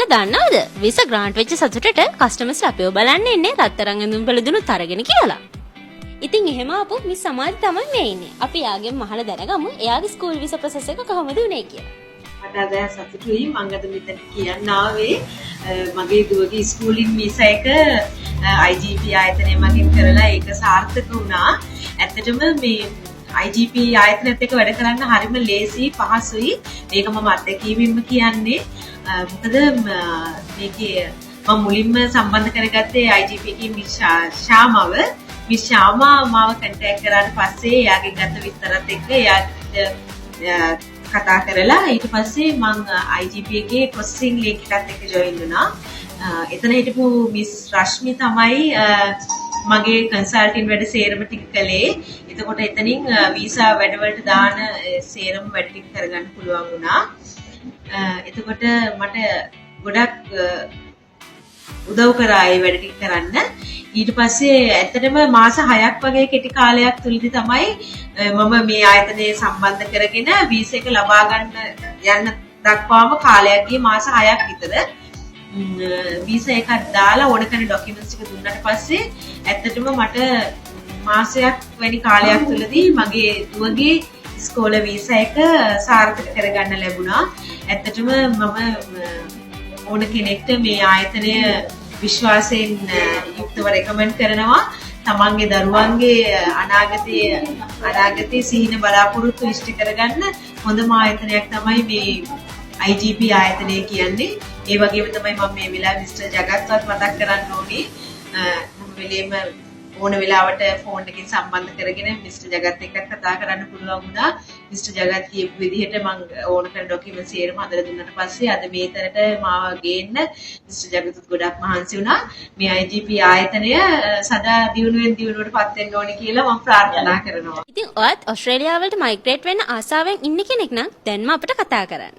ඔයාලා දන්නවද visa grant වෙච්ච සතුටට කස්ටමර්ස්ලා අපිව බලන්න එන්නේ රත්තරන් ඇඳුම් පළඳුනුත් අරගෙන කියලා. ඉතින් එහෙම ආපු මිස් සමාධි තමයි මේ ඉන්නේ. අපි යාගෙන් මහලා දැනගමු එයාගේ ස්කූල් වීසා ප්‍රොසෙස් එක කොහොමද උනේ කියලා. මට අද සතුටුයි මම අද මෙතන කියන්න ආවේ මගේ දුවගේ ස්කූලින් වීසා එක IGP ආයතනය මගින් කරලා ඒක සාර්ථක වුණා. ඇත්තටම මේ IGP ආයතනයත් එක්ක වැඩ කරන්න හරිම ලේසි පහසුයි. මේක මම අත්දැකීමෙන්ම කියන්නේ. මොකද මේකේ මම මුලින්ම සම්බන්ධ කරගත්තේ IGP එකේ මිස් ශාමව. මිස් ශාමා මාව කන්ටැක්ට් කරාට පස්සේ එයාගෙන් ගත්ත විස්තරات එක්ක එයා කතා කරලා ඊට පස්සේ මම IGP එකේ ප්‍රොසෙසින් ලින්ක් එකත් එක්ක ජොයින් වුණා. එතන හිටපු මිස් රශ්මි තමයි මගේ කන්සල්ටින් වැඩ සේරම ටික කළේ. එතකොට එතනින් වීසා වැඩවලට දාන සේරම වැඩ ටික කරගන්න පුළුවන් වුණා. එතකොට මට ගොඩක් උදව් කරා ඒ වැඩ ටික කරන්න. ඊට පස්සේ ඇත්තටම මාස 6ක් වගේ කෙටි කාලයක් තුලදී තමයි මම මේ ආයතනයේ සම්බන්ධ කරගෙන වීසා එක ලබා ගන්න යන්න දක්වාම කාලයක් ගියේ මාස 6ක් විතර. වීසා එකක් දාලා ඕන කරන ડોකියුමන්ට්ස් ටික දුන්නාට පස්සේ ඇත්තටම මට මාසයක් වැනි කාලයක් තුලදී මගේ දුවගේ ඉස්කෝලේ වීසා එක සාර්ථක කරගන්න ලැබුණා. ඇත්තටම මම ඕන කෙනෙක්ට මේ ආයතනය විශ්වාසයෙන් යුක්තව රෙකමන්ඩ් කරනවා. තමන්ගේ දරුවන්ගේ අනාගතයේ සිහින බලාපොරොත්තු ඉෂ්ට කරගන්න හොඳම ආයතනයක් තමයි මේ IGP ආයතනය කියන්නේ. ඒ වගේම තමයි මම මේ වෙලාවේ මිස්ටර් ජගත්වත් මතක් කරන්න ඕනේ. මම වෙලේම ඕන වෙලාවට ෆෝන් එකකින් සම්බන්ධ කරගෙන මිස්ටර් ජගත් එක්ක කතා කරන්න පුළුවන් වුණා. මිස්ටර් ජගත් කියපු විදිහට මම ඕන කරන ડોකියුමන්ට්ස් සියරම හදලා දුන්නාට පස්සේ අද මේ තරට මාව ගේන්න මිස්ටර් ජගත්ත් ගොඩක් මහන්සි වුණා. මේ IGP ආයතනය සදා දියුණුවට පත් වෙන්න ඕනේ කියලා මම ප්‍රාර්ථනා කරනවා. ඉතින් ඔයත් ඕස්ට්‍රේලියාව වලට මයිග්‍රේට් වෙන්න ආසාවෙන් ඉන්න කෙනෙක් නම් දැන්ම අපිට කතා කරන්න.